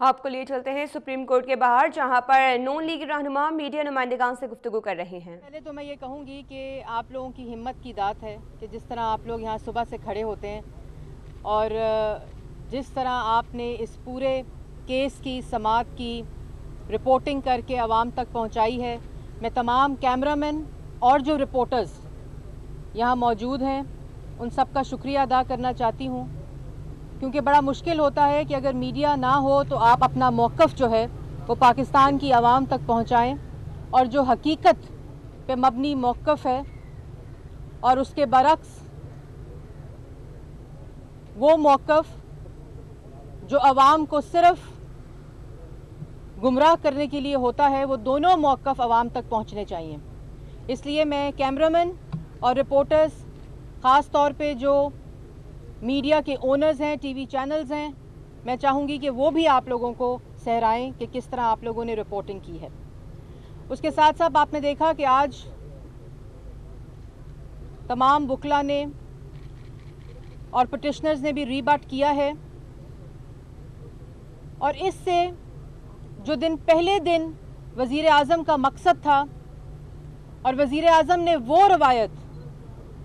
आपको लिए चलते हैं सुप्रीम कोर्ट के बाहर, जहां पर नून लीग रहनुमा मीडिया नुमाइंदगान से गुफ्तगू कर रहे हैं। पहले तो मैं ये कहूँगी कि आप लोगों की हिम्मत की दात है कि जिस तरह आप लोग यहाँ सुबह से खड़े होते हैं और जिस तरह आपने इस पूरे केस की समाअत की रिपोर्टिंग करके आवाम तक पहुँचाई है। मैं तमाम कैमरामैन और जो रिपोर्टर्स यहाँ मौजूद हैं उन सब का शुक्रिया अदा करना चाहती हूँ, क्योंकि बड़ा मुश्किल होता है कि अगर मीडिया ना हो तो आप अपना मौक़िफ़ जो है वो पाकिस्तान की आवाम तक पहुँचाएँ और जो हकीकत पे मबनी मौक़िफ़ है और उसके बरक्स वो मौक़िफ़ जो आवाम को सिर्फ़ गुमराह करने के लिए होता है, वो दोनों मौक़िफ़ आवाम तक पहुँचने चाहिए। इसलिए मैं कैमरामैन और रिपोर्टर्स, ख़ास तौर पे जो मीडिया के ओनर्स हैं, टीवी चैनल्स हैं, मैं चाहूँगी कि वो भी आप लोगों को सहराएं कि किस तरह आप लोगों ने रिपोर्टिंग की है। उसके साथ साथ आपने देखा कि आज तमाम वकला ने और पिटिशनर्स ने भी रीबट किया है, और इससे जो पहले दिन वज़ीर आज़म का मकसद था और वज़ीर आज़म ने वो रवायत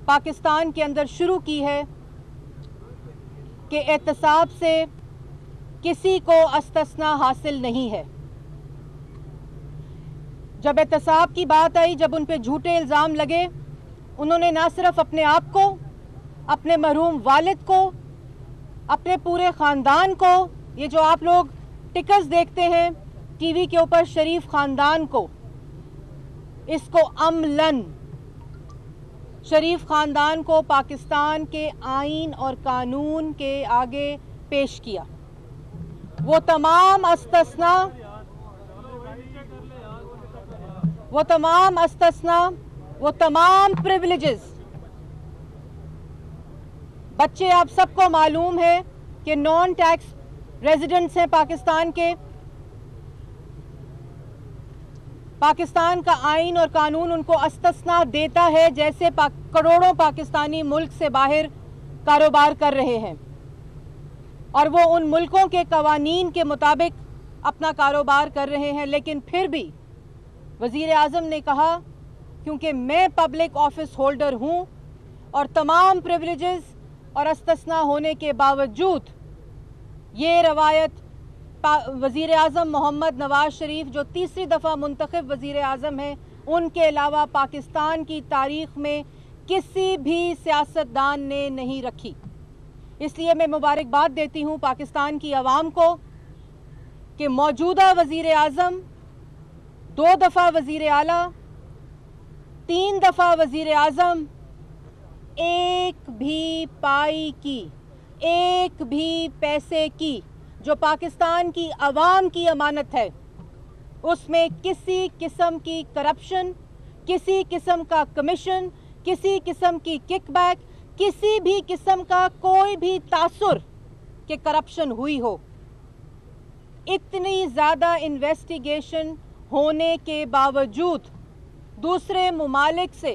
पाकिस्तान के अंदर शुरू की है कि एहतसाब से किसी को इस्तिस्ना हासिल नहीं है। जब एहतसाब की बात आई, जब उन पे झूठे इल्ज़ाम लगे, उन्होंने ना सिर्फ अपने आप को, अपने मरहूम वालिद को, अपने पूरे ख़ानदान को, ये जो आप लोग टिकर्स देखते हैं टीवी के ऊपर शरीफ ख़ानदान को, इसको अमलन शरीफ ख़ानदान को पाकिस्तान के आइन और कानून के आगे पेश किया। वो तमाम इस्तिस्ना, वो तमाम प्रिविलेजेस, बच्चे आप सबको मालूम है कि नॉन टैक्स रेजिडेंट्स हैं पाकिस्तान के। पाकिस्तान का आइन और कानून उनको इस्तिस्ना देता है, जैसे करोड़ों पाकिस्तानी मुल्क से बाहर कारोबार कर रहे हैं और वो उन मुल्कों के कवानीन के मुताबिक अपना कारोबार कर रहे हैं। लेकिन फिर भी वज़ीर आज़म ने कहा, क्योंकि मैं पब्लिक ऑफिस होल्डर हूँ और तमाम प्रिविलेजेस और इस्तिस्ना होने के बावजूद ये रवायत वज़ीर आज़म मोहम्मद नवाज शरीफ, जो तीसरी दफ़ा मुंतखब वज़ीर आज़म हैं, उनके अलावा पाकिस्तान की तारीख़ में किसी भी सियासतदान ने नहीं रखी। इसलिए मैं मुबारकबाद देती हूँ पाकिस्तान की आवाम को कि मौजूदा वज़ीर आज़म 2 दफ़ा वज़ीर आला, 3 दफ़ा वज़ीर आज़म, एक भी पाई की, एक भी पैसे की जो पाकिस्तान की आवाम की अमानत है, उसमें किसी किस्म की करप्शन, किसी किस्म का कमीशन, किसी किस्म की किकबैक, किसी भी किस्म का कोई भी तासुर कि करप्शन हुई हो, इतनी ज़्यादा इन्वेस्टिगेशन होने के बावजूद दूसरे मुमालिक से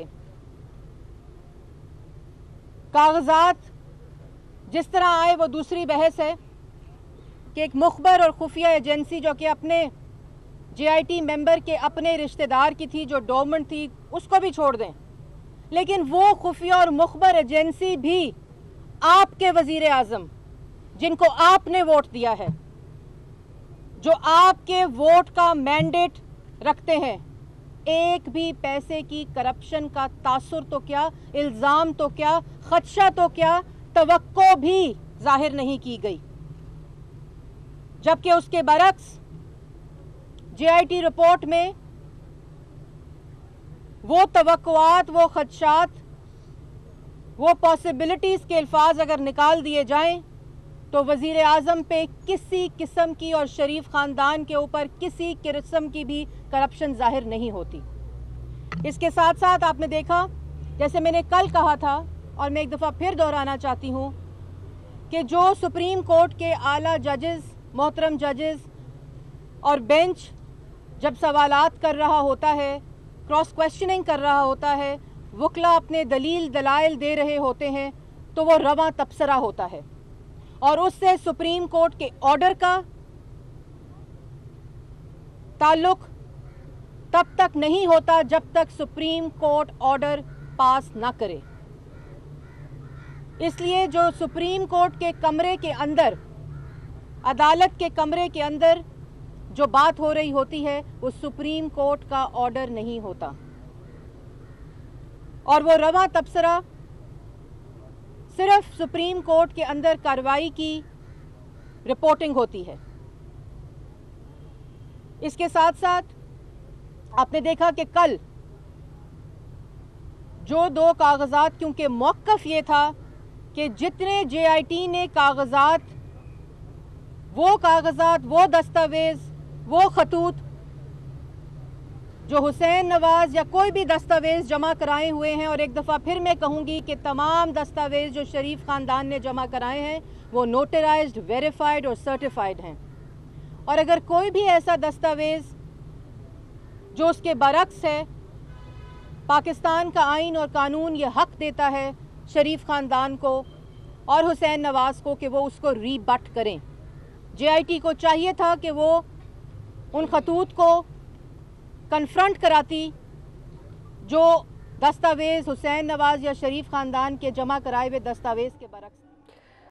कागजात जिस तरह आए वो दूसरी बहस है कि एक मुखबर और खुफिया एजेंसी जो कि अपने JIT मेंबर के अपने रिश्तेदार की थी, जो डोरमेंट थी, उसको भी छोड़ दें, लेकिन वो खुफिया और मुखबर एजेंसी भी आपके वज़ीर आज़म, जिनको आपने वोट दिया है, जो आपके वोट का मैंडेट रखते हैं, एक भी पैसे की करप्शन का तासुर तो क्या, इल्ज़ाम तो क्या, खदशा तो क्या, तवक्को भी जाहिर नहीं की गई। जबकि उसके बरक्स JIT रिपोर्ट में वो तवक्कुआत, वो खदशात, वो पॉसिबिलिटीज़ के अल्फाज अगर निकाल दिए जाएं तो वज़ीर आज़म पे किसी किस्म की और शरीफ ख़ानदान के ऊपर किसी किस्म की भी करप्शन जाहिर नहीं होती। इसके साथ साथ आपने देखा, जैसे मैंने कल कहा था और मैं एक दफ़ा फिर दोहराना चाहती हूँ कि जो सुप्रीम कोर्ट के आला जजेस, मोहतरम जजेस और बेंच जब सवालात कर रहा होता है, क्रॉस क्वेश्चनिंग कर रहा होता है, वकला अपने दलील दलाइल दे रहे होते हैं, तो वो रवां तबसरा होता है और उससे सुप्रीम कोर्ट के ऑर्डर का ताल्लुक तब तक नहीं होता जब तक सुप्रीम कोर्ट ऑर्डर पास ना करे। इसलिए जो सुप्रीम कोर्ट के कमरे के अंदर, अदालत के कमरे के अंदर जो बात हो रही होती है वो सुप्रीम कोर्ट का ऑर्डर नहीं होता, और वो रवा तबसरा सिर्फ सुप्रीम कोर्ट के अंदर कार्रवाई की रिपोर्टिंग होती है। इसके साथ साथ आपने देखा कि कल जो दो कागजात, क्योंकि मौक़िफ़ ये था कि जितने JIT ने कागजात, वो दस्तावेज़, वो खतूत जो हुसैन नवाज़ या कोई भी दस्तावेज़ जमा कराए हुए हैं, और एक दफ़ा फिर मैं कहूँगी कि तमाम दस्तावेज़ जो शरीफ ख़ानदान ने जमा कराए हैं वो नोटराइज्ड, वेरीफाइड और सर्टिफाइड हैं। और अगर कोई भी ऐसा दस्तावेज़ जो उसके बरक्स है, पाकिस्तान का आइन और कानून ये हक़ देता है शरीफ ख़ानदान को और हुसैन नवाज़ को कि वो उसको रीबट करें। JIT को चाहिए था कि वो उन खतूत को कन्फ्रंट कराती जो दस्तावेज़ हुसैन नवाज़ या शरीफ ख़ानदान के जमा कराए हुए दस्तावेज़ के बरक्स